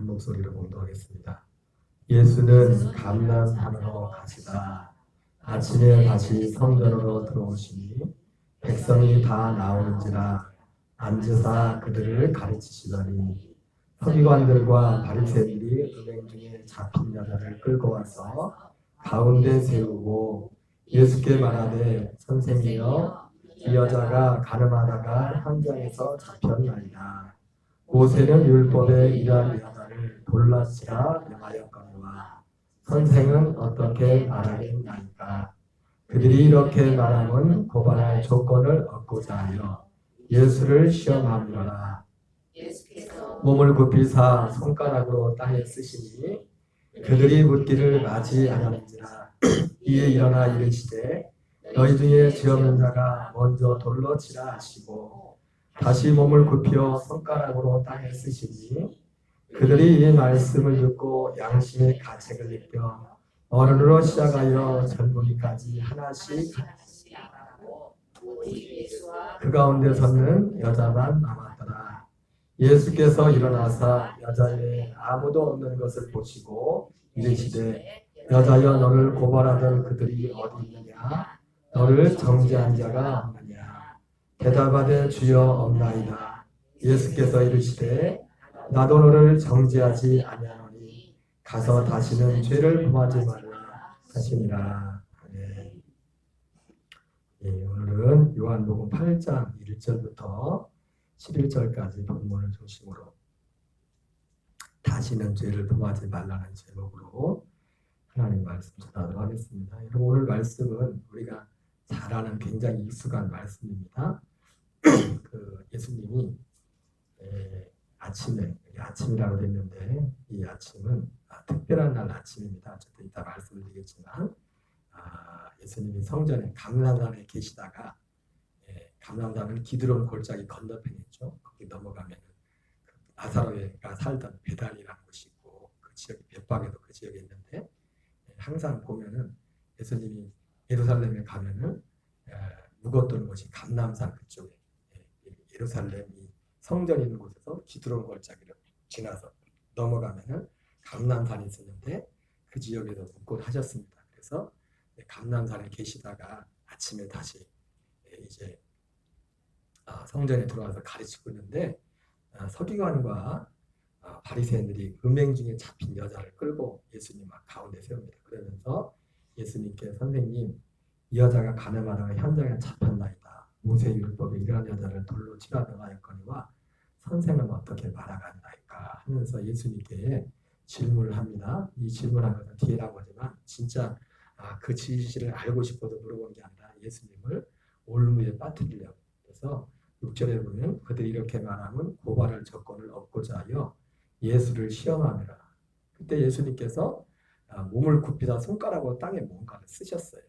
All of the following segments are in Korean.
한 목소리로 봉독하겠습니다. 예수는 감람산으로 가시다 아침에 다시 성전으로 들어오시니 백성이 다 나오는지라 앉으사 그들을 가르치시더니 서기관들과 바리새인들이 은행 중에 잡힌 여자를 끌고 와서 가운데 세우고 예수께 말하되 선생이여 이 여자가 가늠하다가 현장에서 잡혔나이다. 모세는 율법에 이러한 여자를 돌라치라 명하였거니와 선생은 어떻게 말하겠나이까. 그들이 이렇게 말함은 고발할 조건을 얻고자 하여 예수를 시험함이라. 몸을 굽히사 손가락으로 땅에 쓰시니 그들이 묻기를 맞이하는지라. 이에 일어나 이르시되 너희 중에 죄 없는 자가 먼저 돌로 치라 하시고 다시 몸을 굽혀 손가락으로 땅에 쓰시니 그들이 이 말씀을 듣고 양심의 가책을 느껴 어른으로 시작하여 젊은이까지 하나씩 그 가운데 서는 여자만 남았더라. 예수께서 일어나사 여자의 아무도 없는 것을 보시고 이르시되 여자여 너를 고발하던 그들이 어디 있느냐? 너를 정죄한 자가 없느냐? 대답하되 주여 없나이다. 예수께서 이르시되 나도 너를 정죄하지 아니하노니 가서 다시는 죄를 범하지 말라 하시니라. 네. 예, 오늘은 요한복음 8장 1절부터 11절까지 본문을 중심으로 다시는 죄를 범하지 말라는 제목으로 하나님 말씀 전하도록 하겠습니다. 여러분 오늘 말씀은 우리가 잘 아는 굉장히 익숙한 말씀입니다. 그 예수님이 아침에 아침이라고 됐는데 이 아침은 특별한 날 아침입니다. 어쨌든 이따 말씀을 드리겠지만 예수님이 성전에 감람산에 계시다가 감람산은 기드론 골짜기 건너편에 있죠. 거기 넘어가면 나사로가 살던 베단이라는 곳이 있고 그 지역이 벳박에도 그 지역에 있는데 항상 보면은 예수님이 예루살렘에 가면은 묵었던 곳이 감람산 그쪽에 예루살렘이 성전이 있는 곳에서 기드론 골짜기를 지나서 넘어가면은 감람산이 있었는데 그 지역에서 묵곤 하셨습니다. 그래서 감람산에 계시다가 아침에 다시 이제 성전에 들어와서 가르치고 있는데 서기관과 바리새인들이 음행 중에 잡힌 여자를 끌고 예수님 가운데 세웁니다. 그러면서 예수님께 선생님 이 여자가 가늠하다가 현장에 잡혔나이다. 모세 율법에 이러한 여자를 돌로 치라 명하였거니와 선생은 어떻게 말하겠나이까 하면서 예수님께 질문을 합니다. 이 질문한 것은 뒤에라고 하지만 진짜 그 진실을 알고 싶어서 물어본 게 아니라 예수님을 올무에 빠뜨리려고. 그래서 6절에 보면 그들이 이렇게 말하면 고발할 조건을 얻고자 하여 예수를 시험하느라. 그때 예수님께서 몸을 굽히다 손가락으로 땅에 뭔가를 쓰셨어요.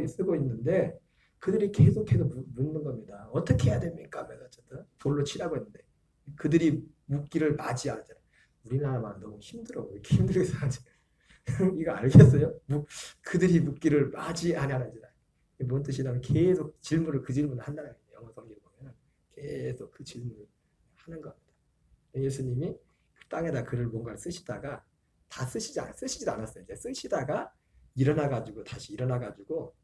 쓰고 있는데 그들이 계속해서 묻는 겁니다. 어떻게 해야 됩니까? 하면서 어쨌든 돌로 치라고 했는데 그들이 묻기를 맞이하잖아요. 우리나라만 너무 힘들어. 왜 이렇게 힘들게 사는지 이거 알겠어요? 그들이 묻기를 맞이하냐는지. 뭔 뜻이냐면 계속 그 질문을 한다는 거예요. 영어 성경 보면 계속 그 질문을 하는 겁니다. 예수님이 그 땅에다 글을 뭔가를 쓰시다가 다 쓰시지 않았어요. 이제 쓰시다가 다시 일어나가지고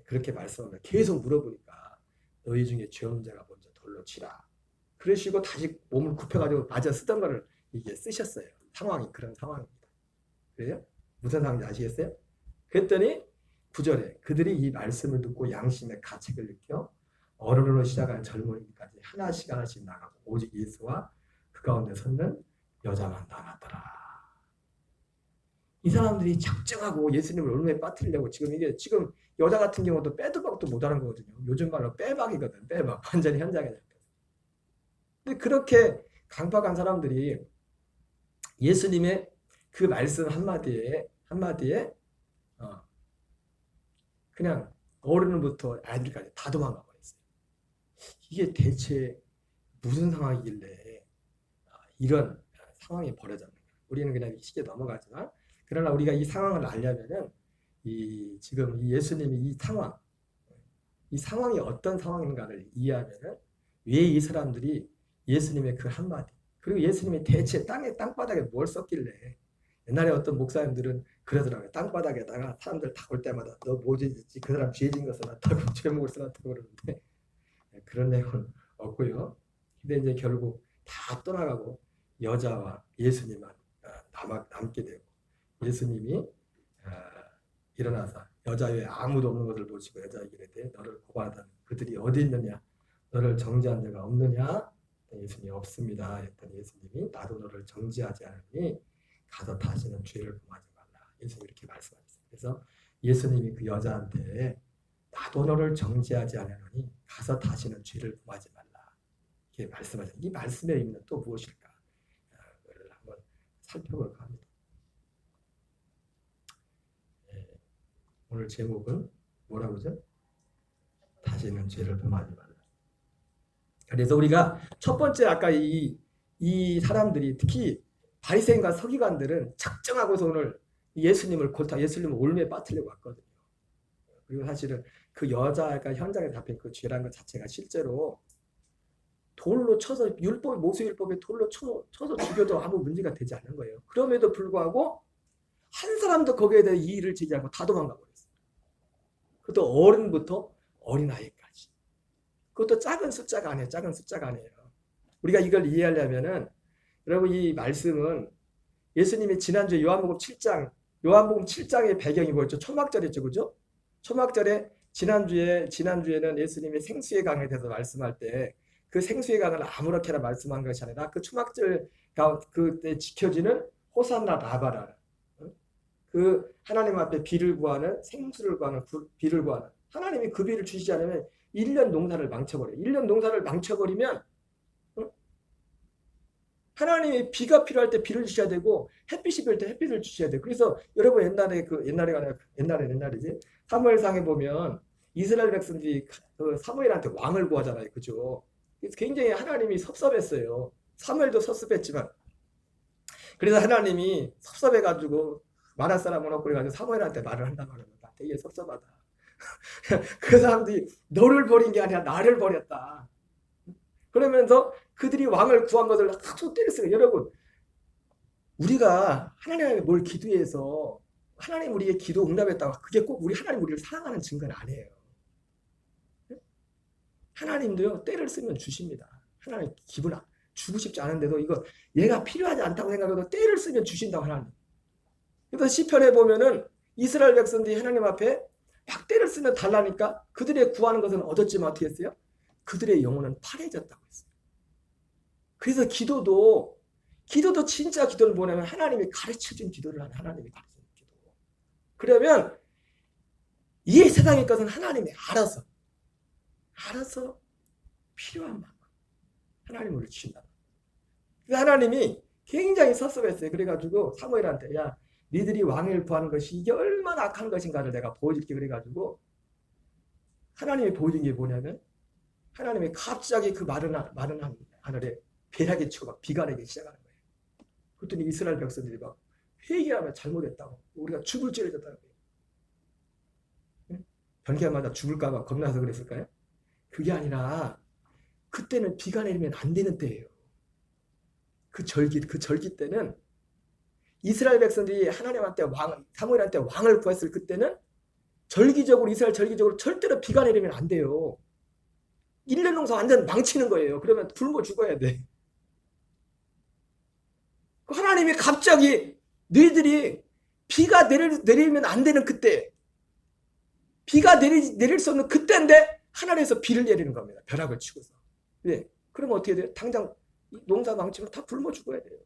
그렇게 말씀하면 계속 물어보니까 너희 중에 죄 없는 자가 먼저 돌로 치라. 그러시고 다시 몸을 굽혀가지고 맞아 쓰던 거를 이게 쓰셨어요. 상황이 그런 상황입니다. 그래요? 무슨 상황인지 아시겠어요? 그랬더니 9절에 그들이 이 말씀을 듣고 양심의 가책을 느껴 어른으로 시작한 젊은이까지 하나씩 나가고 오직 예수와 그 가운데 섰는 여자만 남았더라. 이 사람들이 작정하고 예수님을 얼마에 빠뜨리려고 지금 여자 같은 경우도 빼도 박도 못하는 거거든요. 요즘 말로 빼박이거든. 빼박. 완전히 현장에 잡혀서. 근데 그렇게 강박한 사람들이 예수님의 그 말씀 한마디에 그냥 어른부터 아이들까지 다 도망가 버렸어요. 이게 대체 무슨 상황이길래 이런 상황이 벌어졌는가? 우리는 그냥 쉽게 넘어가지만 그러나 우리가 이 상황을 알려면은 지금 예수님이 이 상황이 어떤 상황인가를 이해하면은 왜 이 사람들이 예수님의 그 한마디, 그리고 예수님이 대체 땅바닥에 뭘 썼길래 옛날에 어떤 목사님들은 그러더라고요. 땅바닥에다가 사람들 다 올 때마다 너 뭐지? 그 사람 죄진 거 써놨다고 제목을 써놨다고 그러는데 그런 내용은 없고요. 근데 이제 결국 다 떠나가고 여자와 예수님만 남게 되고 예수님이 일어나서 여자 외에 아무도 없는 것을 보시고 여자에게 이르되 너를 고발하던 그들이 어디 있느냐 너를 정죄한 자가 없느냐 예수님이 없습니다. 했더니 예수님이 나도 너를 정죄하지 않으니 가서 다시는 죄를 범하지 말라. 예수님이 이렇게 말씀하셨어요. 그래서 예수님이 그 여자한테 나도 너를 정죄하지 않으니 가서 다시는 죄를 범하지 말라. 이렇게 말씀하셨어요. 이 말씀의 의미는 또 무엇일까? 그걸 한번 살펴볼까 합니다. 오늘 제목은 뭐라고 하죠? 다시는 죄를 범하지 말라. 그래서 우리가 첫 번째 아까 이 사람들이 특히 바리새인과 서기관들은 작정하고서 오늘 예수님을 올무에 빠뜨리려고 왔거든요. 그리고 사실은 그 여자가 현장에 잡힌 그 죄라는 것 자체가 실제로 돌로 쳐서 모세율법에 돌로 쳐서 죽여도 아무 문제가 되지 않는 거예요. 그럼에도 불구하고 한 사람도 거기에 대해 이의를 제기 않고 다 도망가 버렸어요. 그것도 어른부터 어린아이까지. 그것도 작은 숫자가 아니에요. 작은 숫자가 아니에요. 우리가 이걸 이해하려면은 여러분 이 말씀은 예수님이 지난주에 요한복음 7장의 배경이 뭐였죠? 초막절이었죠. 그죠? 초막절에 지난주에는 예수님이 생수의 강에 대해서 말씀할 때 그 생수의 강을 아무렇게나 말씀한 것이 아니라 그 초막절 그때 지켜지는 호산나 라바라 그 하나님 앞에 비를 구하는 생수를 구하는 비를 구하는 하나님이 그 비를 주시지 않으면 1년 농사를 망쳐버려요. 1년 농사를 망쳐버리면 하나님이 비가 필요할 때 비를 주셔야 되고 햇빛이 필요할 때 햇빛을 주셔야 돼요. 그래서 여러분 옛날이지 사무엘상에 보면 이스라엘 백성들이 그 사무엘한테 왕을 구하잖아요. 그죠? 굉장히 하나님이 섭섭했어요. 사무엘도 섭섭했지만 그래서 하나님이 섭섭해가지고 말할 사람은 없고 그래가지고 사무엘한테 말을 한단 말이에요. 나 되게 섭섭하다. 그 사람들이 너를 버린 게 아니라 나를 버렸다. 그러면서 그들이 왕을 구한 것을 계속 때렸어요. 여러분 우리가 하나님에게 뭘 기도해서 하나님 우리의 기도 응답했다고 그게 꼭 하나님 우리를 사랑하는 증거는 아니에요. 하나님도요 때를 쓰면 주십니다. 하나님 기분 주고 싶지 않은데도 이거 얘가 필요하지 않다고 생각해도 때를 쓰면 주신다고 하나님. 그래서 시편에 보면은 이스라엘 백성들이 하나님 앞에 막 때를 쓰면 달라니까 그들의 구하는 것은 얻었지만 어떻게 했어요? 그들의 영혼은 파래졌다고 했어요. 그래서 기도도 진짜 기도를 뭐냐면 하나님이 가르쳐준 기도를 하는 하나님이 가르쳐준 기도. 그러면 이 세상의 것은 하나님이 알아서 필요한 만큼 하나님이 우리를 주신다. 그래서 하나님이 굉장히 섭섭했어요. 그래가지고 사무엘한테 야 니들이 왕을 구하는 것이 이게 얼마나 악한 것인가를 내가 보여줄게 그래가지고 하나님이 보여준 게 뭐냐면 하나님이 갑자기 그 마른 하늘에 벼락이 치고 막 비가 내기 시작하는 거예요. 그랬더니 이스라엘 백성들이 막 회개하면 잘못했다고 우리가 죽을 죄를 졌다고 변개하마다 죽을까봐 겁나서 그랬을까요? 그게 아니라 그때는 비가 내리면 안 되는 때예요. 그 절기 때는 이스라엘 백성들이 하나님한테 사무엘한테 왕을 구했을 그때는 이스라엘 절기적으로 절대로 비가 내리면 안 돼요. 1년 농사 완전 망치는 거예요. 그러면 굶어 죽어야 돼. 하나님이 갑자기 너희들이 비가 내리면 안 되는 그때 비가 내릴 수 없는 그때인데 하늘에서 비를 내리는 겁니다. 벼락을 치고서. 네. 그러면 어떻게 돼요? 당장 농사 망치면 다 굶어 죽어야 돼요.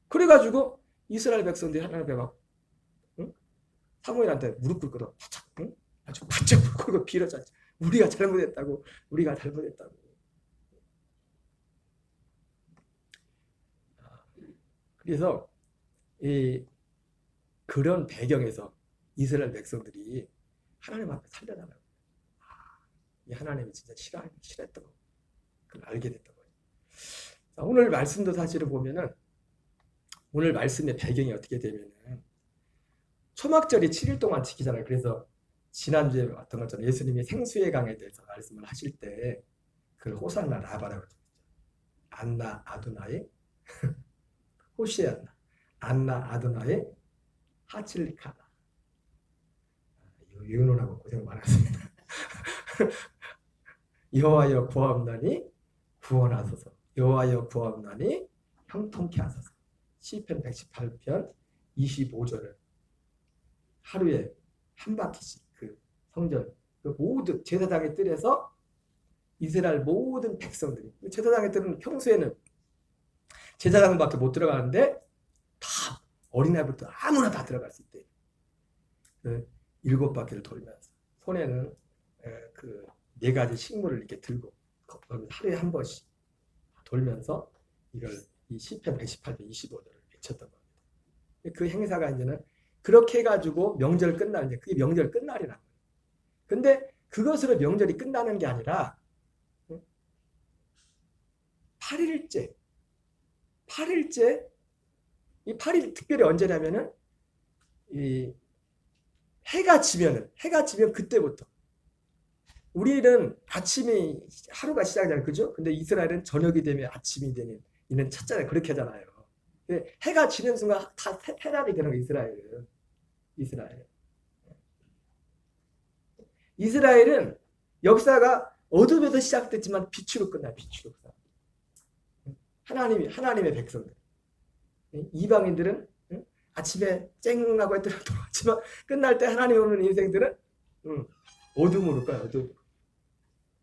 그래가지고 이스라엘 백성들이 하나님 앞에 막 사무엘한테 무릎 꿇거든. 아주 바짝 무릎 꿇고 빌어자. 우리가 잘못했다고. 그래서 그런 배경에서 이스라엘 백성들이 하나님 앞에 살려달라고. 이 하나님이 진짜 싫어했던 거. 그걸 알게 됐던 거예요. 자, 오늘 말씀도 사실을 보면은 오늘 말씀의 배경이 어떻게 되면은 초막절이 7일 동안 지키잖아요. 그래서 지난주에 봤던 것처럼 예수님이 생수의 강에 대해서 말씀을 하실 때 그걸 호산나 라바라고 했죠. 안나 아도나이 호시아나 안나 아도나이 하칠리카나. 유노라고 고생 많았습니다. 여호와여 구하옵나니 구원하소서. 여호와여 구하옵나니 형통케 하소서. 시편 118편 25절을 하루에 한 바퀴씩 그 성전 그 모든 제사장의 뜰에서 이스라엘 모든 백성들이 제사장의 뜰은 평소에는 제사장밖에 못 들어가는데 다 어린아이부터 아무나 다 들어갈 수 있대. 그 7바퀴를 돌면서 손에는 그 4가지 식물을 이렇게 들고 하루에 한 번씩 돌면서 이걸 이 시편 118편 25절을 외쳤던 겁니다. 그 행사가 이제는 그렇게 해가지고 명절 끝날 이제 그게 명절 끝날이라는 거예요. 근데 그것으로 명절이 끝나는 게 아니라 8일째 이 8일 특별히 언제냐면은 이 해가 지면 그때부터 우리는 아침이 하루가 시작이잖아요, 그죠? 근데 이스라엘은 저녁이 되면 아침이 되는 이는 첫째는 그렇게 하잖아요. 근데 해가 지는 순간 다 해란이 되는 거예요, 이스라엘은 역사가 어둠에서 시작됐지만 빛으로 끝나요, 빛으로. 하나님의 백성들. 이방인들은 아침에 쨍하고 했더니 돌아왔지만 끝날 때 하나님 오는 인생들은 어둠으로 가요, 어둠.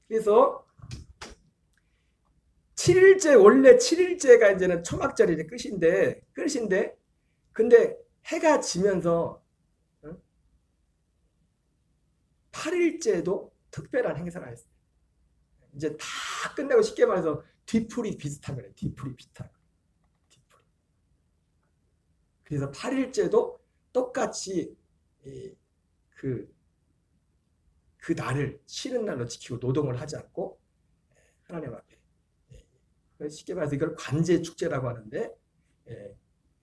그래서 7일째 원래 7일째가 이제는 초막절이 끝인데 근데 해가 지면서 8일째도 특별한 행사가 있어요. 이제 다 끝내고 쉽게 말해서 뒤풀이 비슷한 거예요. 뒤풀이 비슷한 거. 그래서 8일째도 똑같이 그 날을 쉬는 날로 지키고 노동을 하지 않고 하나님 앞에 쉽게 말해서 이걸 관제 축제라고 하는데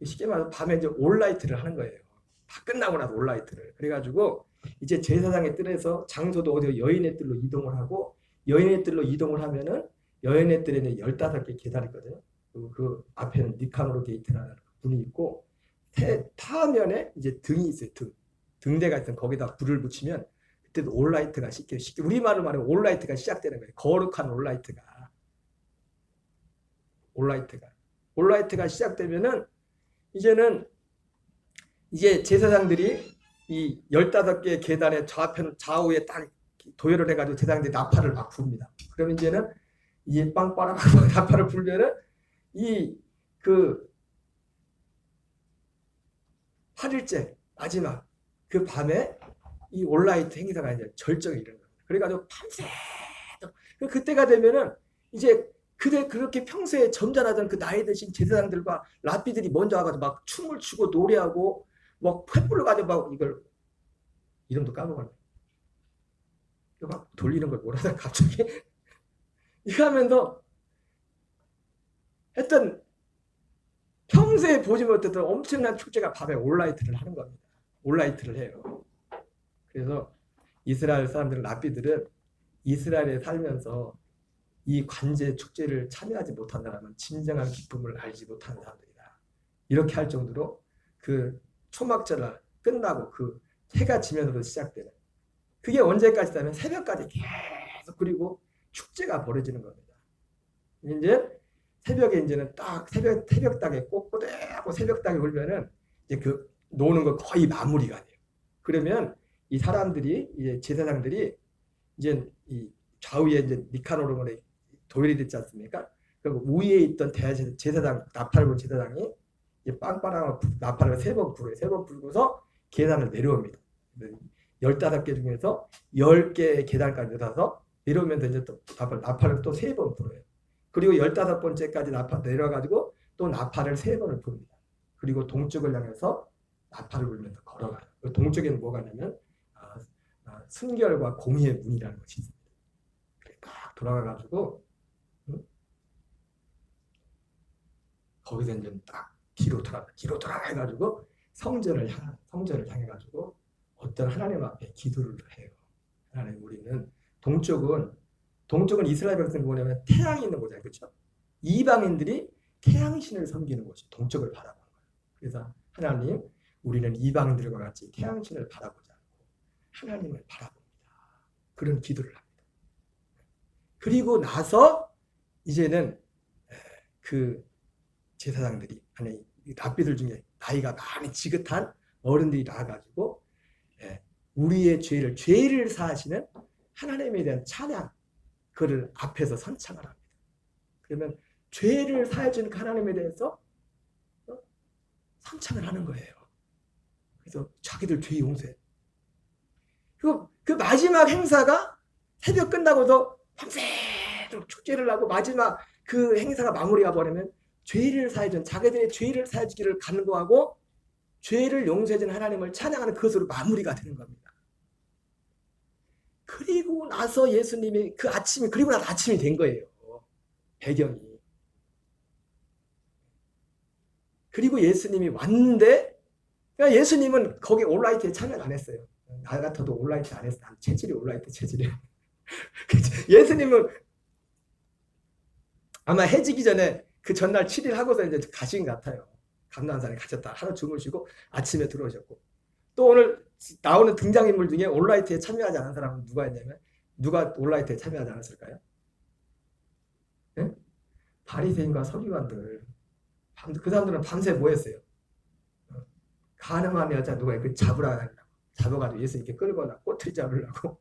쉽게 말해서 밤에 이제 올라이트를 하는 거예요. 다 끝나고 나서 올라이트를. 그래가지고 이제 제사장의 뜰에서 장소도 어디 여인의 뜰로 이동을 하고 여인의 뜰로 이동을 하면은 여인의 뜰에는 15개 계단이 있거든요. 그 앞에는 니카노르 게이트라는 문이 있고 타면에 이제 등이 있어요. 등대가 있으면 거기다 불을 붙이면 그때도 올라이트가 쉽게 우리말로 말하면 올라이트가 시작되는 거예요. 거룩한 올라이트가 시작되면은 이제 제사장들이 이 15개 계단의 좌우에 딱 도열을 해가지고 제사장들이 나팔을 막 부릅니다. 그러면 이제는 이 빵빠랑 나팔을 불면은 그 8일째 마지막 그 밤에 이 올라이트 행사가 이제 절정에 이르는 겁니다. 그래가지고 밤새도록 그때가 되면은 이제 그렇게 평소에 점잖하던 그 나이 드신 제사장들과 랍비들이 먼저 와가지고 막 춤을 추고 노래하고 막 횃불을 가지고 막 이걸 이름도 까먹었네. 막 돌리는 걸 뭐라다 갑자기 이거 하면서 했던 평소에 보지 못했던 엄청난 축제가 밤에 올라이트를 하는 겁니다. 올라이트를 해요. 그래서 이스라엘 사람들은 랍비들은 이스라엘에 살면서 이 관제 축제를 참여하지 못한다면 진정한 기쁨을 알지 못하는 사람들이다. 이렇게 할 정도로 그 초막절 끝나고 그 해가 지면서도 시작되는 그게 언제까지냐면 새벽까지 계속 그리고 축제가 벌어지는 겁니다. 이제 새벽에 이제는 딱 새벽닭에 꼬꼬대하고 새벽닭에 울면은 이제 그 노는 거 거의 마무리가 돼요. 그러면 이 사람들이 이제 제사장들이 이제 이 좌우에 이제 니카노르몬에 도열이 됐지 않습니까? 그리고 위에 있던 제사장 나팔을 본 제사장이 이제 빵빵하고 나팔을 3번 불어요. 3번 불고서 계단을 내려옵니다. 15개 중에서 10개 계단까지 내려서 내려오면서 이제 또 나팔을 또 3번 불어요. 그리고 15번째까지 나팔 내려가지고 또 나팔을 3번을 붑니다. 그리고 동쪽을 향해서 나팔을 불면서 걸어가요. 동쪽에는 뭐가 있냐면 순결과 공의의 문이라는 것이 있습니다. 딱 돌아가가지고 거기서 이제 딱 뒤로 돌아 해가지고 성전을 향해가지고 어떤 하나님 앞에 기도를 해요. 하나님, 우리는 동쪽은 이스라엘 백성이 뭐냐면 태양이 있는 곳이잖아요, 그렇죠? 이방인들이 태양신을 섬기는 곳이 동쪽을 바라보는 거예요. 그래서 하나님, 우리는 이방인들과 같이 태양신을 바라보지 않고 하나님을 바라봅니다. 그런 기도를 합니다. 그리고 나서 이제는 그 제사장들이, 아니 랍비들 중에 나이가 많이 지긋한 어른들이 나와가지고 우리의 죄를 사하시는 하나님에 대한 찬양, 그를 앞에서 선창을 합니다. 그러면 죄를 사해주는 하나님에 대해서 선창을 하는 거예요. 그래서 자기들 죄 용서해. 그리고 그 마지막 행사가 새벽 끝나고도 밤새도록 축제를 하고 마지막 그 행사가 마무리가 버리면 죄를 사해준, 자기들의 죄를 사해주기를 간구하고 죄를 용서해준 하나님을 찬양하는 그것으로 마무리가 되는 겁니다. 그리고 나서 예수님이 그리고 나서 아침이 된 거예요. 배경이. 그리고 예수님이 왔는데, 그러니까 예수님은 거기 온라이트에 참여를 안 했어요. 나 같아도 온라이트 안 했어. 체질이 온라이트 체질이에요. 예수님은 아마 해지기 전에 그 전날 7일 하고서 이제 가신 것 같아요. 감람산에 가셨다. 하루 주무시고 아침에 들어오셨고. 또 오늘 나오는 등장인물 중에 온라이트에 참여하지 않은 사람은 누가 있냐면, 누가 온라이트에 참여하지 않았을까요? 네? 바리새인과 서기관들. 그 사람들은 밤새 뭐 했어요? 가늠한 여자 누가 그 잡아가지고 예수님께 끌거나 꼬투리 잡으려고.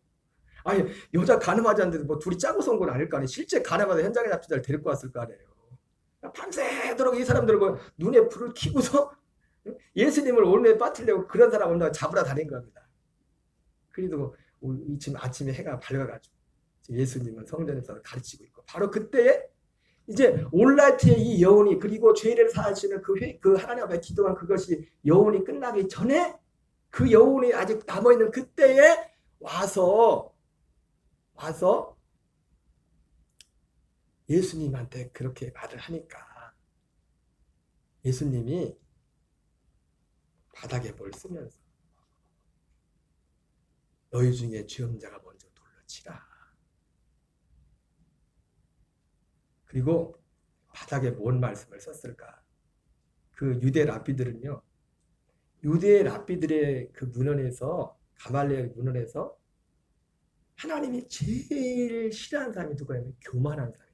아니 여자 가늠하지 않는데 뭐 둘이 짜고서 온 건 아닐 거 아니에요. 실제 가늠하다 현장에 잡히다를 데리고 왔을 거 아니에요. 밤새도록 이 사람들 눈에 불을 켜고서 예수님을 올매에 빠뜨리려고 그런 사람 온다고 잡으러 다닌 겁니다. 그래도 지금 아침에 해가 밝아가지고 예수님은 성전에서 가르치고 있고, 바로 그때에 이제 온라이트의 이 여운이, 그리고 죄를 사하시는 그 하나님 앞에 기도한 그것이 여운이 끝나기 전에, 그 여운이 아직 남아있는 그때에 와서 예수님한테 그렇게 말을 하니까 예수님이 바닥에 뭘 쓰면서 너희 중에 죄 없는 자가 먼저 돌로 치라. 그리고 바닥에 뭔 말씀을 썼을까? 그 유대 랍비들은요, 유대 랍비들의 그 문헌에서, 가말리엘 문헌에서 하나님이 제일 싫어하는 사람이 누구냐면 교만한 사람.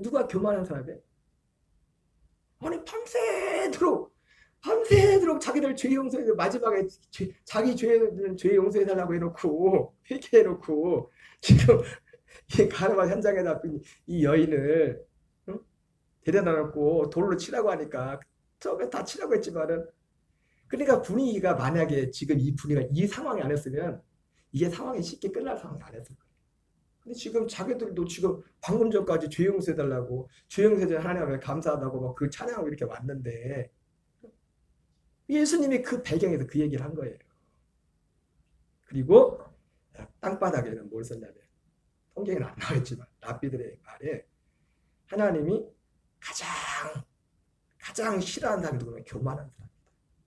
누가 교만한 사람이에요? 아니 밤새도록 자기들 죄 용서해, 마지막에 자기 죄 용서해달라고 해놓고 회개해놓고 지금 이 가늠한 현장에 잡힌 이 여인을 데려다 놓고 돌로 치라고 하니까 처음에 다 치라고 했지만은, 그러니까 분위기가, 만약에 지금 이 분위기가 이 상황이 아니었으면 이게 상황이 쉽게 끝날 상황이 아니었을 거예요. 근데 지금 자기들도 지금 방금 전까지 죄 용서해달라고, 죄 용서해 하나님 앞에 감사하다고 막 그 찬양하고 이렇게 왔는데, 예수님이 그 배경에서 그 얘기를 한 거예요. 그리고 땅바닥에는 뭘 썼냐면, 성경에는 안 나와있지만 랍비들의 말에 하나님이 가장 싫어하는 사람이 누구냐면 교만한 사람이다.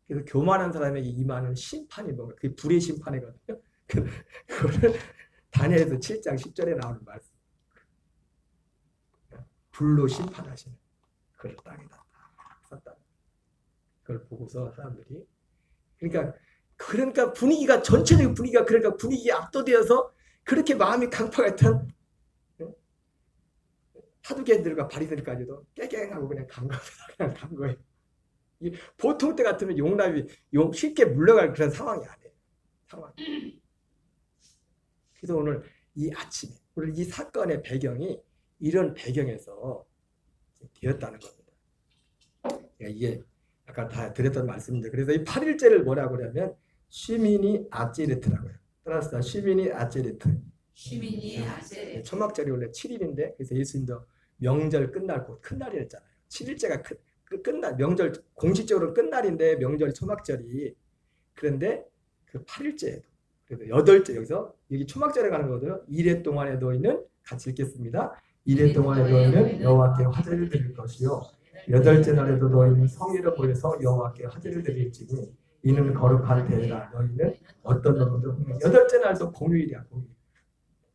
그래서 교만한 사람에게 임하는 심판이 뭔가, 그게 불의 심판이거든요. 그거를 다니엘서 7장 10절에 나오는 말씀. 불로 심판하시는 그걸 땅에다 썼다. 그걸 보고서 사람들이, 그러니까 분위기가, 전체적인 분위기가, 그러니까 분위기에 압도되어서 그렇게 마음이 강팍했던 사두개인들과 바리새인까지도 깨갱하고 그냥 간 거예요. 보통 때 같으면 용납이 쉽게 물러갈 그런 상황이 아니에요. 그래서 오늘 이 아침에, 오늘 이 사건의 배경이 이런 배경에서 되었다는 겁니다. 이게 아까 다 드렸던 말씀인데, 그래서 이 8일째를 뭐라고 그러냐면 쉬미니 아찌르트라고요. 따라서 쉬미니 아찌르트. 초막절이 원래 7일인데, 그래서 예수님도 명절 끝날 곧 큰 날이 했잖아요. 7일째가 끝날, 명절 공식적으로 끝날인데 명절이 초막절이. 그런데 그 8일째에도, 그래서 8째, 여기 초막절에 가는 거거든요. 1회 동안의 너희는, 같이 읽겠습니다. 1회 동안의 너희는 여호와께 화제를 드릴 것이요, 8째 날에도 너희는 성회로 모여서 여호와께 화제를 드릴지니 이는 거룩한 대회라. 너희는 어떤 놈도 8째 날도 공휴일이야. 공휴일.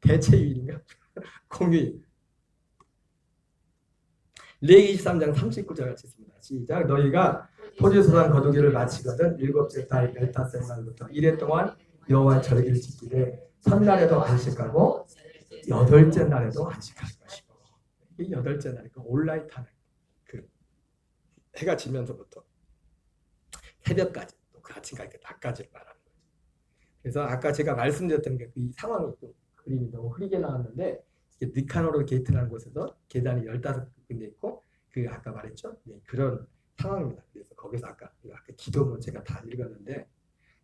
대체휴일인가? 공휴일. 레위기 23장 39절 같이 있습니다. 시작. 너희가 토지소산 거두기를 마치거든 일곱째 달 15날부터 이래 동안 여호와의 절기를 지키되 첫날에도 안식하고 여덟째 날에도 안식할 것이고. 이 여덟째 날이 그 올라이트 하는 그 해가 지면서부터 새벽까지 또 그 아침까지 낮까지를 말하는 거죠. 그래서 아까 제가 말씀드렸던 게 이 상황이 또 그림이 너무 흐리게 나왔는데 니카노르 게이트라는 곳에서 계단이 15군데 있고 그 아까 말했죠? 네, 그런 상황입니다. 그래서 거기서 아까 기도문 제가 다 읽었는데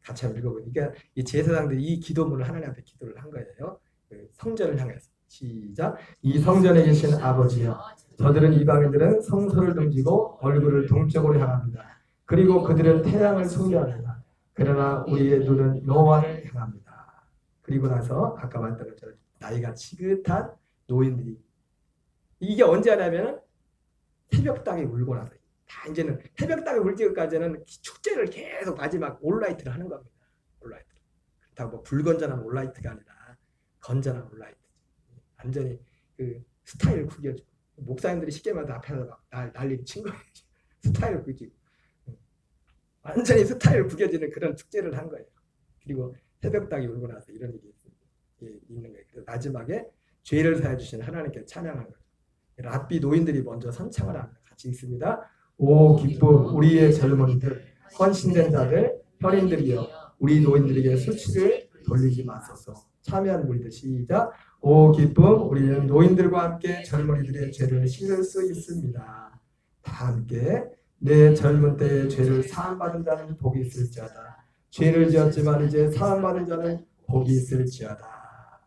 같이 한번 읽어보니까 이 제사장들이 이 기도문을 하나님 앞에 기도를 한 거예요. 그 성전을 향해서. 시작. 이 성전에 계신 아버지여, 저들은 이방인들은 성소를 등지고 얼굴을 동쪽으로 향합니다. 그리고 그들은 태양을 숭배합니다. 그러나 우리의 눈은 여호와를 향합니다. 그리고 나서 아까 말했던 것처럼 나이가 지긋한 노인들이 이게 언제 하냐면 새벽땅에 울고 나서 다 이제는 새벽땅에 울 때까지는 축제를 계속 마지막 올라이트를 하는 겁니다. 올라이트. 그렇다고 뭐 불건전한 올라이트가 아니라 건전한 올라이트. 완전히 그 스타일 구겨주고 목사님들이 쉽게 말해서 앞에서 막 난리 친 거예요. 스타일 구기고 완전히 스타일 구겨지는 그런 축제를 한 거예요. 그리고 새벽땅이 울고 나서 이런 일이 있는 거예요. 그래서 마지막에 죄를 사해 주신 하나님께 찬양하는 거죠. 랍비 노인들이 먼저 선창을 합니다. 같이 읽습니다. 오 기쁨 우리의 젊은이들 헌신된 자들 혈인들이여 우리 노인들에게 수치를 돌리지 마소서. 참여한 무리들 시작. 오 기쁨 우리는 노인들과 함께 젊은이들의 죄를 씻을 수 있습니다. 다 함께 내 젊은 때의 죄를 사함받은 자는 복이 있을지어다. 죄를 지었지만 이제 사함받은 자는 복이 있을지어다.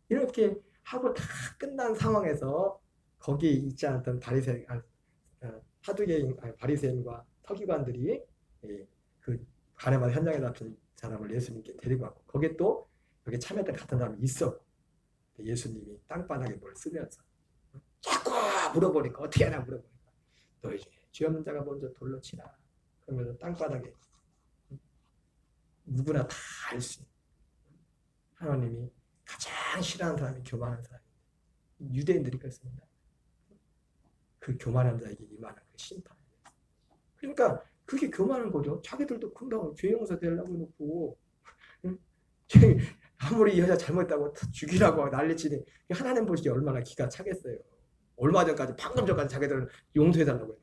이렇게 하고 다 끝난 상황에서 거기에 있지 않던 바리새인과 서기관들이 그 가늠한 현장에 잡힌 사람을 예수님께 데리고 왔고 거기에 또 여기 참여했던 같은 사람이 있었고 예수님이 땅바닥에 뭘 쓰면서 자꾸 물어보니까 어떻게 하냐 물어보니까 너희 중에 죄 없는 자가 먼저 돌로 치라. 그러면서 땅바닥에 누구나 다 알 수 있는 하나님이 가장 싫어하는 사람이 교만한 사람입니다. 유대인들이 그렇습니다. 그 교만한 자에게 임하는 그 심판. 그러니까 그게 교만한 거죠. 자기들도 금방 죄 용서 되려고 해놓고 아무리 이 여자 잘못했다고 죽이라고 난리치니 하나님 보시기에 얼마나 기가 차겠어요. 얼마 전까지 방금 전까지 자기들은 용서해달라고 해놓고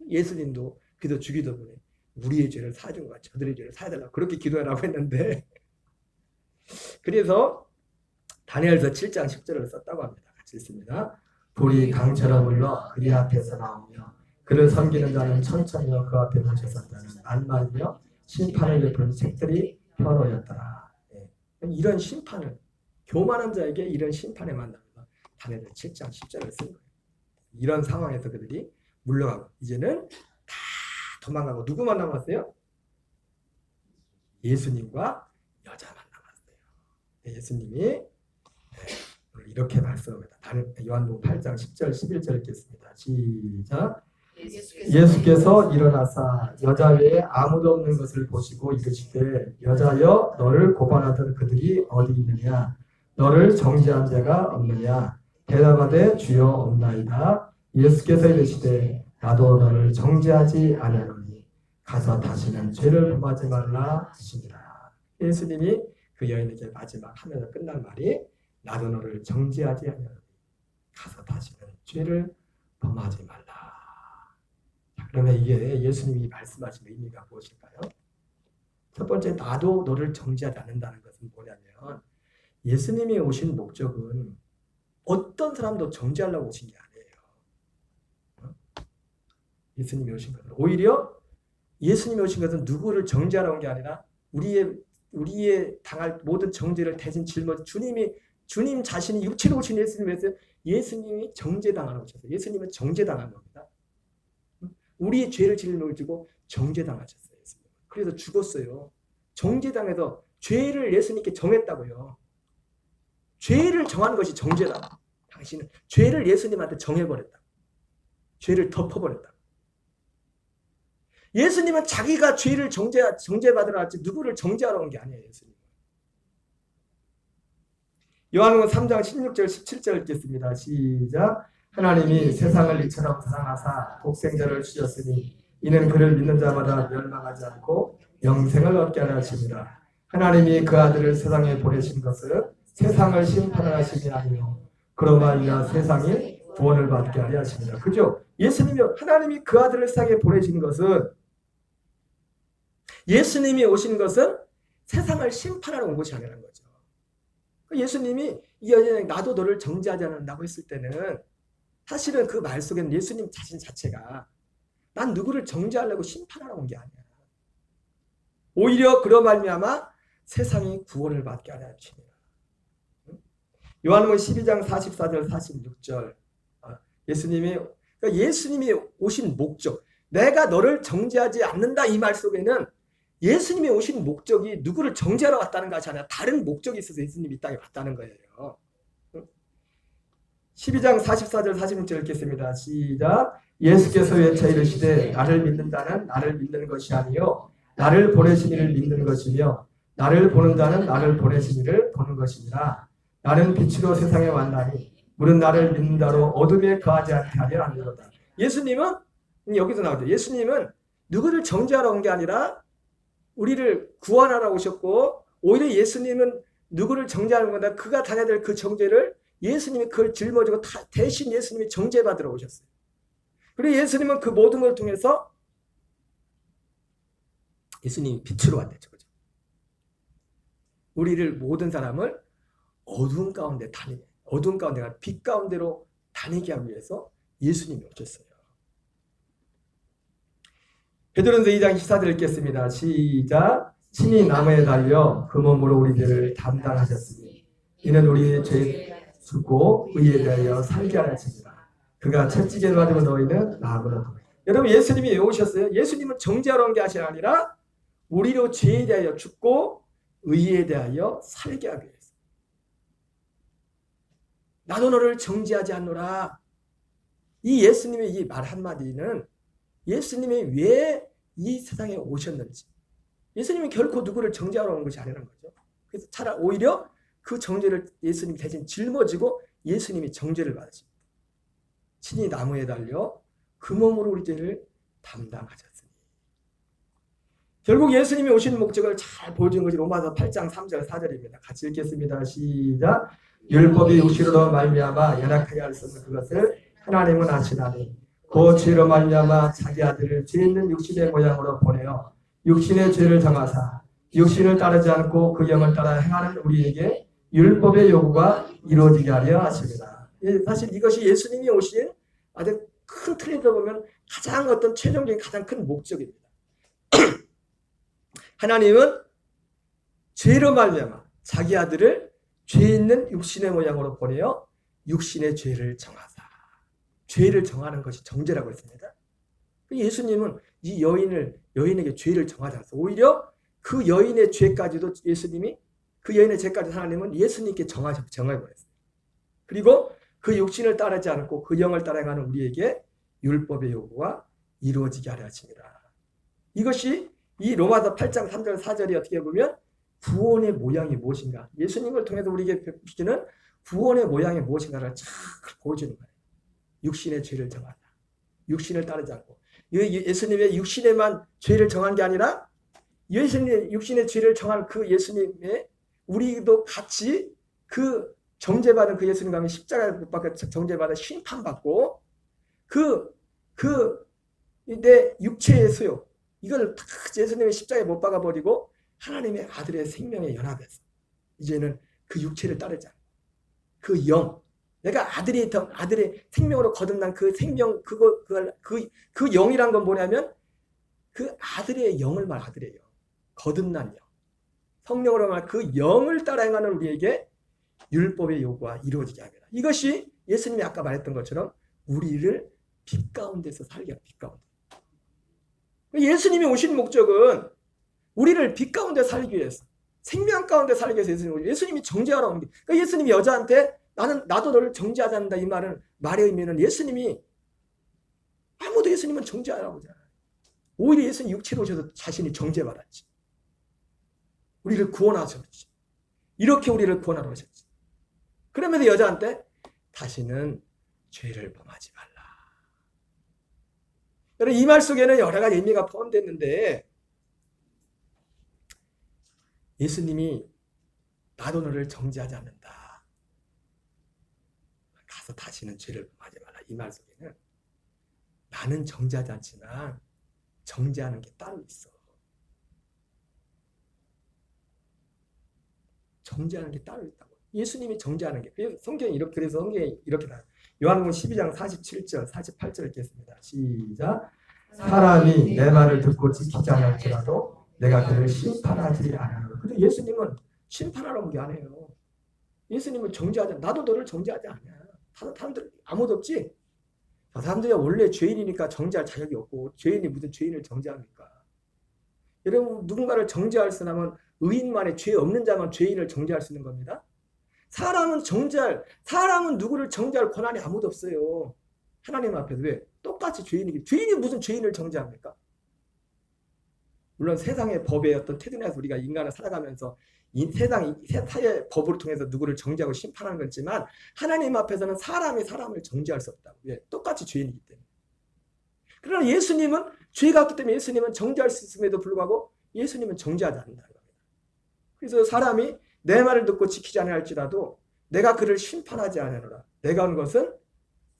예수님도 그도 죽이다 보니 우리의 죄를 사준 거야. 저들의 죄를 사해달라고 그렇게 기도하라고 했는데 그래서 다니엘서 7장 10절을 썼다고 합니다. 같이 읽습니다. 불이 강처럼 흘러 그리 앞에서 나오며 그를 섬기는 자는 천천히여 그 앞에 묻혀선 자는 만만이며 심판을 베푸는 책들이 혀로였더라. 이런 심판을 교만한 자에게 이런 심판에 만나면서 다니엘 7장 10절을 쓴 거예요. 이런 상황에서 그들이 물러가고 이제는 다 도망가고 누구만 남았어요? 예수님과 여자만 남았어요. 예수님이 이렇게 말씀합니다. 요한복음 8장 10절 11절 읽겠습니다. 시작. 예수께서 일어나사 여자 외에 아무도 없는 것을 보시고 이르시되 여자여 너를 고발하던 그들이 어디 있느냐 너를 정죄한 자가 없느냐 대답하되 주여 없나이다. 예수께서 이르시되 나도 너를 정죄하지 아니하노니 가서 다시는 죄를 범하지 말라 하시니라. 예수님이 그 여인에게 마지막 하면서 끝난 말이 나도 너를 정죄하지 아니하노니 가서 다시는 죄를 범하지 말라. 그러면 이게 예수님이 말씀하신 의미가 무엇일까요? 첫 번째 나도 너를 정죄하지 않는다는 것은 뭐냐면 예수님이 오신 목적은 어떤 사람도 정죄하려고 오신 게 아니에요. 예수님이 오신 것은 오히려 예수님이 오신 것은 누구를 정죄하러 온 게 아니라 우리의 당할 모든 정죄를 대신 짊어진 주님 자신이 육체로 오신 예수님에서 예수님이 정죄당하러 오셨어요. 예수님은 정죄당한 겁니다. 우리의 죄를 짊어지고 정죄당하셨어요. 예수님. 그래서 죽었어요. 정죄당해서 죄를 예수님께 정했다고요. 죄를 정한 것이 정죄다. 당신은 죄를 예수님한테 정해버렸다. 죄를 덮어버렸다. 예수님은 자기가 죄를 정죄받으러 왔지 누구를 정죄하러 온 게 아니에요. 예수님은. 요한복음 3장 16절 17절 읽겠습니다. 시작. 하나님이 세상을 이처럼 사랑하사 독생자를 주셨으니 이는 그를 믿는 자마다 멸망하지 않고 영생을 얻게 하려 하심이라. 하나님이 그 아들을 세상에 보내신 것은 세상을 심판하심이 아니요 그러므로 세상이 구원을 받게 하려 하십니다. 그죠? 예수님이 하나님이 그 아들을 세상에 보내신 것은 예수님이 오신 것은 세상을 심판하러 온 것이 아니라는 거죠. 예수님이 이 여인에게 나도 너를 정죄하지 않는다고 했을 때는 사실은 그 말 속에는 예수님 자신 자체가 난 누구를 정죄하려고 심판하러 온 게 아니야. 오히려 그런 말미암아 세상이 구원을 받게 하려 하시니라. 요한복음 12장 44절 46절 예수님이 오신 목적, 내가 너를 정죄하지 않는다 이 말 속에는 예수님이 오신 목적이 누구를 정죄하러 왔다는 것이 아니라 다른 목적이 있어서 예수님이 이 땅에 왔다는 거예요. 12장 44절 46절 읽겠습니다. 시작. 예수께서 외쳐 이르시되 나를 믿는 자는 나를 믿는 것이 아니요 나를 보내신 이를 믿는 것이며 나를 보는 자는 나를 보내신 이를 보는 것이니라. 나는 빛으로 세상에 왔나니 물은 나를 믿는 자로 어둠에 거하지 않게 하려 함이로다. 예수님은 여기서 나오죠. 예수님은 누구를 정죄하러 온 게 아니라 우리를 구원하러 오셨고 오히려 예수님은 누구를 정죄하는 건데 그가 당해야 될 그 정죄를 예수님이 그걸 짊어지고 대신 예수님이 정죄받으러 오셨어요. 그리고 예수님은 그 모든 걸 통해서 예수님이 빛으로 왔대죠. 그죠? 우리를 모든 사람을 어두운 가운데 어두운 가운데가 빛 가운데로 다니게 하기 위해서 예수님이 오셨어요. 베드로전서 2장 14절 읽겠습니다. 시작. 친히 나무에 달려 그 몸으로 우리들을 담당하셨으니 이는 우리의 죄 죽고 의에 대하여 살게 하려 하십니다. 그가 채찍에 맞으면 너희는 나무로. 여러분 예수님이 왜 오셨어요? 예수님은 정죄하러 온 게 아니라 우리로 죄에 대하여 죽고 의에 대하여 살게 하기 위해서. 나도 너를 정죄하지 않노라. 이 예수님의 이 말 한마디는 예수님이 왜 이 세상에 오셨는지, 예수님이 결코 누구를 정죄하러 온 것이 아니라는 거죠. 그래서 차라리 오히려 그 정죄를 예수님이 대신 짊어지고 예수님이 정죄를 받으십니다. 친히 나무에 달려 그 몸으로 우리 죄를 담당하셨으니. 결국 예수님이 오신 목적을 잘 보여준 것이 로마서 8장 3절 4절입니다. 같이 읽겠습니다. 시작. 율법이 육신으로 말미암아 연약하게 할 수 없는 그것을 하나님은 아시나니 그 죄로 말미암아 자기 아들을 죄 있는 육신의 모양으로 보내어 육신의 죄를 정하사 육신을 따르지 않고 그 영을 따라 행하는 우리에게 율법의 요구가 이루어지게 하려 하십니다. 사실 이것이 예수님이 오신 아주 큰 틀에서 보면 가장 어떤 최종적인 가장 큰 목적입니다. 하나님은 죄로 말미암아 자기 아들을 죄 있는 육신의 모양으로 보내어 육신의 죄를 정하사. 죄를 정하는 것이 정죄라고 했습니다. 예수님은 이 여인에게 죄를 정하지 않았어요. 오히려 그 여인의 죄까지도 예수님이 그 여인의 죄까지 하나님은 예수님께 정해버렸어요. 그리고 그 육신을 따르지 않고 그 영을 따라가는 우리에게 율법의 요구가 이루어지게 하려 하십니다. 이것이 이 로마서 8장 3절 4절이 어떻게 보면 구원의 모양이 무엇인가, 예수님을 통해서 우리에게 주시는 구원의 모양이 무엇인가를 잘 보여주는 거예요. 육신의 죄를 정하다. 육신을 따르지 않고. 예수님의 육신에만 죄를 정한 게 아니라 예수님의 육신의 죄를 정한 그 예수님의 우리도 같이 그 정죄받은 그 예수님과 함께 십자가에 못 박혀 정죄받아 심판받고 내 육체의 소욕 이걸 다 예수님의 십자가에 못 박아버리고 하나님의 아들의 생명에 연합해서 이제는 그 육체를 따르지 않고 그 영, 내가 아들의 생명으로 거듭난 그 생명, 그 영이란 건 뭐냐면 그 아들의 영을 아들의 영, 거듭난 영, 성령으로 말 그 영을 따라 행하는 우리에게 율법의 요구가 이루어지게 합니다. 이것이 예수님이 아까 말했던 것처럼 우리를 빛 가운데서 살게 합니다. 빛 가운데. 예수님이 오신 목적은 우리를 빛 가운데 살기 위해서, 생명 가운데 살기 위해서 예수님이 정죄하러 온 게. 그러니까 예수님이 여자한테 나도 너를 정죄하지 않는다 이 말의 의미는 아무도 예수님은 정죄하라고 하잖아요. 오히려 예수님 육체로 오셔서 자신이 정죄받았지. 우리를 구원하셨지. 이렇게 우리를 구원하러 오셨지. 그러면서 여자한테 다시는 죄를 범하지 말라. 여러분, 이 말 속에는 여러 가지 의미가 포함됐는데 예수님이 나도 너를 정죄하지 않는다. 가서 다시는 죄를 범하지 말라. 이 말 속에는 나는 정죄하지 않지만 정죄하는 게 따로 있어. 정죄하는 게 따로 있다고. 예수님이 정죄하는 게. 그래서 성경이 이렇게 나와요. 요한복음 12장 47절, 48절 읽겠습니다. 시작. 사람이 내 말을 듣고 지키지 않을지라도 내가 그를 심판하지 않으리라. 근데 예수님은 심판하라고 게 아니에요. 예수님은 정죄하지 않아. 나도 너를 정죄하지 않아. 다른 사람들 아무도 없지? 사람들이 원래 죄인이니까 정죄할 자격이 없고 죄인이 무슨 죄인을 정죄합니까? 여러분, 누군가를 정죄할 수 있으면 의인만의 죄 없는 자만 죄인을 정죄할 수 있는 겁니다. 사람은 누구를 정죄할 권한이 아무도 없어요. 하나님 앞에서. 왜? 똑같이 죄인이 무슨 죄인을 정죄합니까? 물론 세상의 법의 어떤 태도에서 우리가 인간을 살아가면서 세상의 법을 통해서 누구를 정죄하고 심판하는 거지만 하나님 앞에서는 사람이 사람을 정죄할 수 없다고. 왜? 똑같이 죄인이기 때문에. 그러나 예수님은 죄가 없기 때문에 예수님은 정죄할 수 있음에도 불구하고 예수님은 정죄하지 않는다는 겁니다. 그래서 사람이 내 말을 듣고 지키지 않을지라도 내가 그를 심판하지 않으노라. 내가 온 것은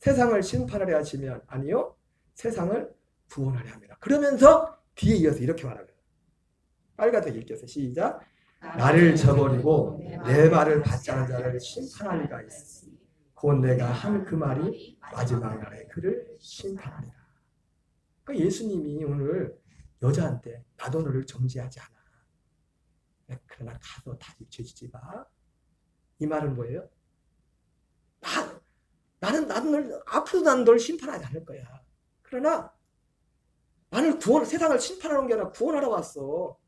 세상을 심판하려 하시면 아니요 세상을 구원하려 함이라. 그러면서 뒤에 이어서 이렇게 말합니다. 빨갛게 읽겠어요. 시작. 나를 저버리고 내 말을 받지 않은 자를 심판할 리가 있으니 곧 내가 한 그 말이 마지막 날에 그를 심판하리라. 그러니까 예수님이 오늘 여자한테 나도 너를 정죄하지 않아. 그러나 가서 다시 죄짓지 마. 이 말은 뭐예요? 나는 앞으로 난 널 심판하지 않을 거야. 그러나 나는 세상을 심판하는 게 아니라 구원하러 왔어.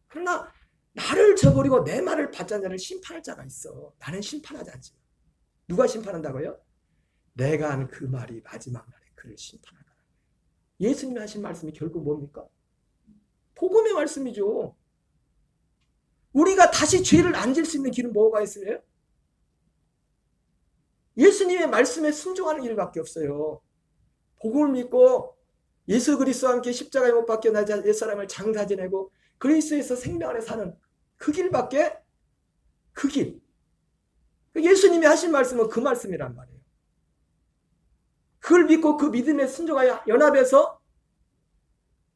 그러나 나를 저버리고 내 말을 받지 않는 자를 심판할 자가 있어. 나는 심판하지 않지만. 누가 심판한다고요? 내가 한 그 말이 마지막 날에 그를 심판할 거라는 거예요. 예수님이 하신 말씀이 결국 뭡니까? 복음의 말씀이죠. 우리가 다시 죄를 안 질 수 있는 길은 뭐가 있어요? 예수님의 말씀에 순종하는 일밖에 없어요. 복음을 믿고 예수 그리스도와 함께 십자가에 못 박혀 나 옛사람을 장사 지내고 그리스도에서 생명 안에 사는 그 길밖에 그 길. 예수님이 하신 말씀은 그 말씀이란 말이에요. 그걸 믿고 그 믿음에 순종하여 연합해서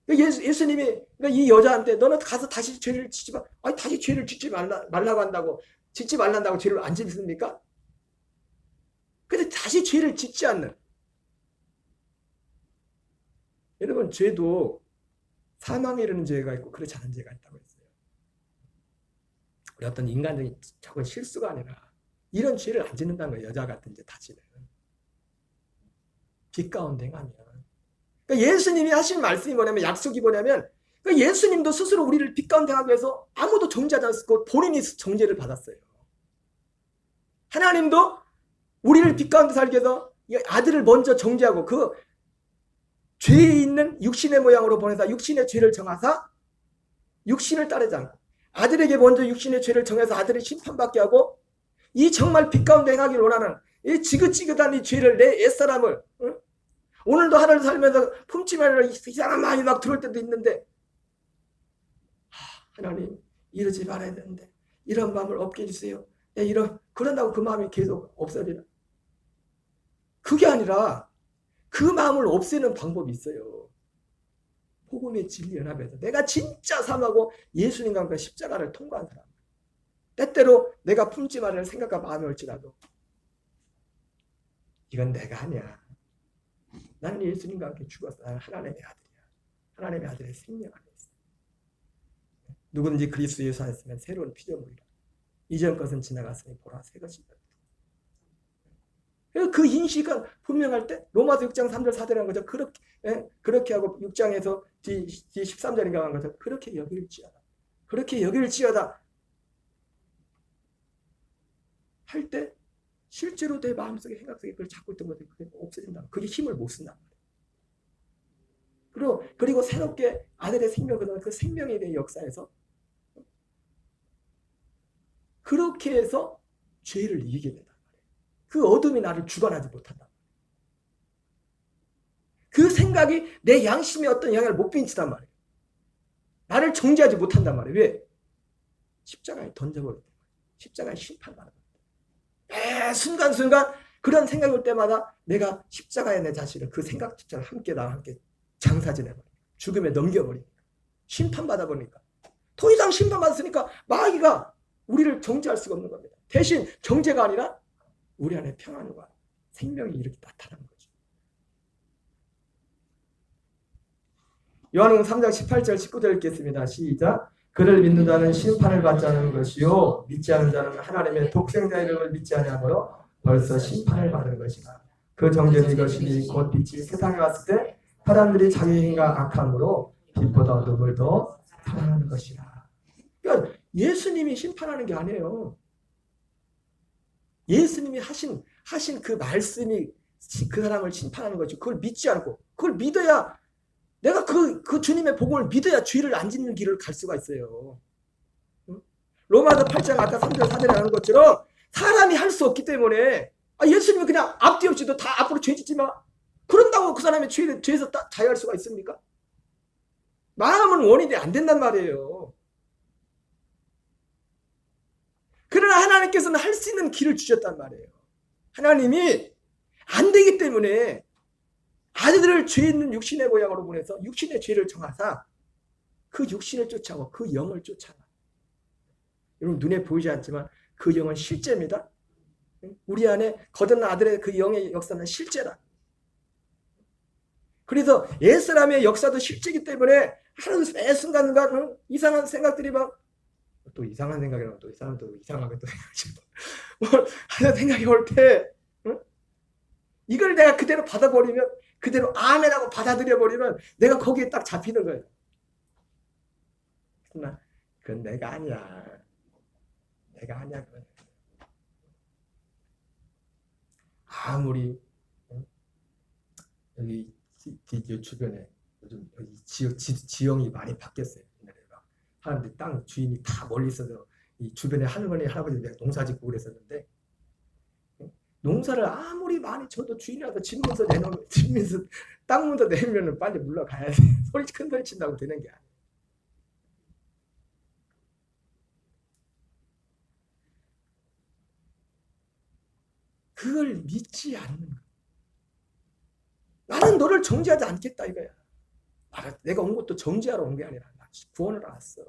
예수님이 이 여자한테 너는 가서 다시 죄를 짓지 마. 아니 다시 죄를 짓지 말라고 한다고 짓지 말란다고 죄를 안 짓습니까? 근데 다시 죄를 짓지 않는. 여러분 죄도 사망에 이르는 죄가 있고 그렇지 않은 죄가 있다고 했어요. 우리 어떤 인간적인 적은 실수가 아니라 이런 죄를 안 짓는다는 거예요. 여자 같은 죄 다시는. 빛 가운데 가면. 그러니까 예수님이 하신 말씀이 뭐냐면 약속이 뭐냐면 그러니까 예수님도 스스로 우리를 빛 가운데 하기 위해서 아무도 정죄하지 않았고 본인이 정죄를 받았어요. 하나님도 우리를 빛 가운데 살기 위해서 아들을 먼저 정죄하고 그 죄에 있는 육신의 모양으로 보내사 육신의 죄를 정하사 육신을 따르지 않고 아들에게 먼저 육신의 죄를 정해서 아들을 심판받게 하고 이 정말 빛 가운데 행하기를 원하는 이 지긋지긋한 이 죄를 내 옛사람을 오늘도 하루를 살면서 품지 말라 이상한 마음이 막 들어올 때도 있는데 하나님 이러지 말아야 되는데 이런 마음을 없게 해주세요. 그런다고 그 마음이 계속 없어지나? 그게 아니라 그 마음을 없애는 방법이 있어요. 복음의 진리 연합에서 내가 진짜 삶하고 예수님과 함께 십자가를 통과한 사람. 때때로 내가 품지 말을 생각과 마음이 올지라도 이건 내가 아니야. 나는 예수님과 함께 죽었어. 나는 하나님의 아들이야. 하나님의 아들의 생명 안에 있어. 누구든지 그리스도 예수 안에 있으면 새로운 피조물이라. 이전 것은 지나갔으니 보라 새 것이다. 그 인식은 분명할 때 로마서 6장 3절 4절이라는 거죠. 그렇게 하고 6장에서 뒤 13절인가 한 거죠. 그렇게 여길지어다. 그렇게 여길지어다. 할 때 실제로 내 마음속에 생각 속에 그걸 잡고 있던 것들이 그게 없어진다. 그게 힘을 못 쓴다. 그리고 새롭게 아들의 생명을 그 생명에 대한 역사에서 그렇게 해서 죄를 이기게 된다. 그 어둠이 나를 주관하지 못한다. 생각이 내 양심에 어떤 영향을 못 미친단 말이에요. 나를 정죄하지 못한단 말이에요. 왜? 십자가에 던져버렸단 말이에요. 십자가에 심판받아. 매 순간순간 그런 생각이 올 때마다 내가 십자가에 내 자신을 그 생각처럼 함께 나와 함께 장사 지내버리니까 죽음에 넘겨버리니까 심판받아버리니까 더 이상 심판받았으니까 마귀가 우리를 정죄할 수가 없는 겁니다. 대신 정죄가 아니라 우리 안에 평안과 생명이 이렇게 나타나는 거죠. 요한복음 3장 18절 19절 읽겠습니다. 시작. 그를 믿는 자는 심판을 받지 않는 것이요 믿지 않는 자는 하나님의 독생자 이름을 믿지 아니하므로 벌써 심판을 받은 것이다. 그 정죄는 이것이니 곧 빛이 세상에 왔을 때 사람들이 자기 행위가 악함으로 빛보다 어둠을 더 사랑하는 것이다. 그러니까 예수님이 심판하는 게 아니에요. 예수님이 하신 그 말씀이 그 사람을 심판하는 거죠. 그걸 믿지 않고 그걸 믿어야 내가 그 주님의 복음을 믿어야 죄를 안 짓는 길을 갈 수가 있어요. 로마서 8장 아까 3절 4절에 하는 것처럼 사람이 할 수 없기 때문에 예수님이 그냥 앞뒤 없이 너 다 앞으로 죄 짓지 마. 그런다고 그 사람의 죄에서 자유할 수가 있습니까? 마음은 원인이 안 된단 말이에요. 그러나 하나님께서는 할 수 있는 길을 주셨단 말이에요. 하나님이 안 되기 때문에 아들을 죄 있는 육신의 모양으로 보내서 육신의 죄를 정하사 그 육신을 쫓아오고 그 영을 쫓아가. 여러분 눈에 보이지 않지만 그 영은 실제입니다. 우리 안에 거듭난 아들의 그 영의 역사는 실제라. 그래서 옛사람의 역사도 실제이기 때문에 하루 매 순간순간 이상한 생각들이 막 또 이상한 생각이라고 또 이 사람도 이상하게 또 하는 생각이 올 때 이걸 내가 그대로 받아버리면 그대로 아멘하고 받아들여버리면 내가 거기에 딱 잡히는 거예요. 그러나 그건 내가 아니야. 내가 아니야. 그건. 아무리 여기 주변에 요즘 여기 지형이 많이 바뀌었어요. 사람들이 땅 주인이 다 멀리 있어서 이 주변에 할머니 할아버지 내가 농사짓고 그랬었는데 농사를 아무리 많이 쳐도 주인이라도 집문서 내놓으면 집문서 땅 문서 내면은 빨리 물러가야지. 큰 소리 친다고 되는 게 아니에요. 그걸 믿지 않는 거야. 나는 너를 정죄하지 않겠다 이거야. 내가 온 것도 정죄하러 온 게 아니라 구원을 왔어.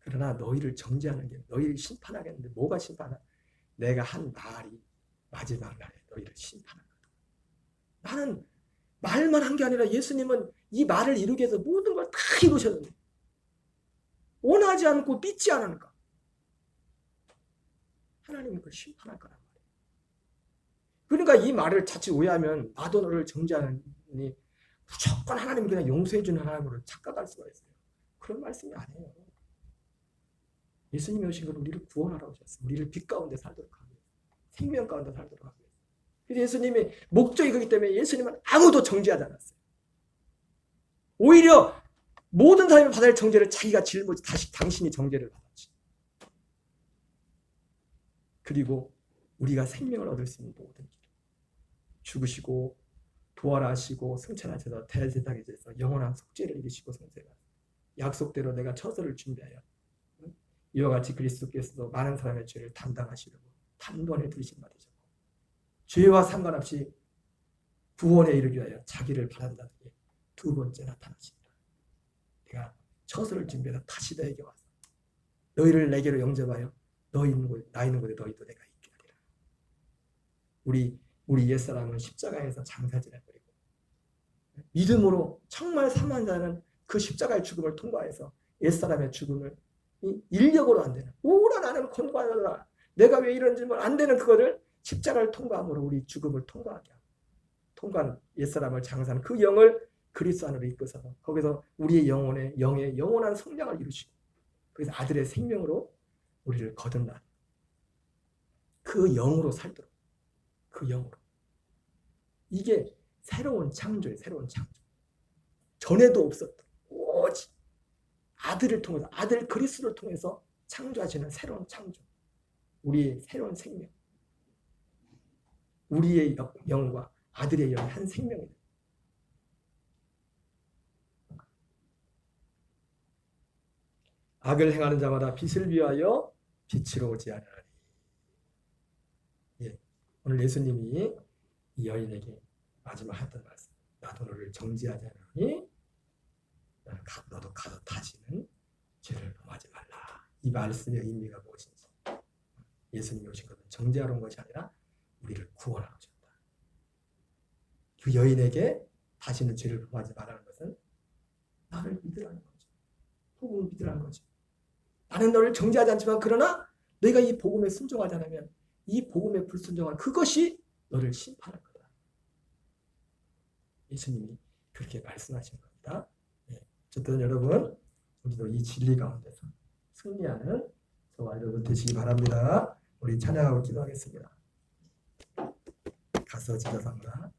그러나 너희를 정죄하는 게 너희를 심판하겠는데 뭐가 심판하? 내가 한 말이 마지막 날에 너희를 심판하거든. 나는 말만 한 게 아니라 예수님은 이 말을 이루기 위해서 모든 걸 다 이루셨는데 원하지 않고 믿지 않으니까 하나님은 그걸 심판할 거란 말이에요. 그러니까 이 말을 자칫 오해하면 나도 너를 정죄하니 무조건 하나님이 그냥 용서해주는 하나님으로 착각할 수가 있어요. 그런 말씀이 아니에요. 예수님이 오신 건 우리를 구원하러 오셨어요. 우리를 빛 가운데 살도록 하고 생명 가운데 살도록 하고. 그래서 예수님의 목적이 그렇기 때문에 예수님은 아무도 정죄하지 않았어요. 오히려 모든 사람이 받을 정죄를 자기가 짊어지 다시 당신이 정죄를 받았지. 그리고 우리가 생명을 얻을 수 있는 모든 길 죽으시고 부활하시고 승천하셔서 대제사장이 되셔서 영원한 속죄를 이루시고 성세가 약속대로 내가 처소를 준비하여 이와 같이 그리스도께서도 많은 사람의 죄를 담당하시려고 단번에 들으신 바 되셨고 죄와 상관없이 구원에 이르기 위하여 자기를 바란다더니 두 번째 나타나십니다. 내가 처소를 준비해서 다시 너에게 와서 너희를 내게로 영접하여 나 있는 곳에 너희도 내가 있게 하리라. 우리 옛사람은 십자가에서 장사지내버리고 믿음으로 정말 사망한 자는 그 십자가의 죽음을 통과해서 옛사람의 죽음을 인력으로 안 되는 오라 나는 권고하노라 내가 왜 이런지 안 되는 그거를 십자가를 통과함으로 우리 죽음을 통과하게 하고 통과한 옛사람을 장사하는 그 영을 그리스도 안으로 이끌어서 거기서 우리의 영의 영원한 성장을 이루시고 그래서 아들의 생명으로 우리를 거듭난 그 영으로 살도록 그 영으로 이게 새로운 창조예요. 새로운 창조. 전에도 없었던 오직 아들을 통해서 아들 그리스도를 통해서 창조하시는 새로운 창조. 우리의 새로운 생명. 우리의 영과 아들의 영이 한 생명이다. 악을 행하는 자마다 빛을 비하여 빛으로 오지 아니하리. 예, 오늘 예수님이 이 여인에게 마지막 했던 말씀. 나도 너를 정죄하지 않으니 너도 가서 다시는 죄를 범하지 말라. 이 말씀의 의미가 무엇인지. 예수님이 오신 것은 정죄하러 온 것이 아니라 우리를 구원하러 오셨다. 그 여인에게 다시는 죄를 범하지 말라는 것은 나를 믿으라는 거죠. 복음을 믿으라는 거죠. 나는 너를 정죄하지 않지만 그러나 너희가 이 복음에 순종하지 않으면 이 복음에 불순종한 그것이 너를 심판할 거다. 예수님이 그렇게 말씀하신 겁니다. 네. 어쨌든 여러분 우리도 이 진리 가운데서 승리하는 저와 여러분 되시기 바랍니다. 우리 찬양하고 기도하겠습니다. 가서 지도상가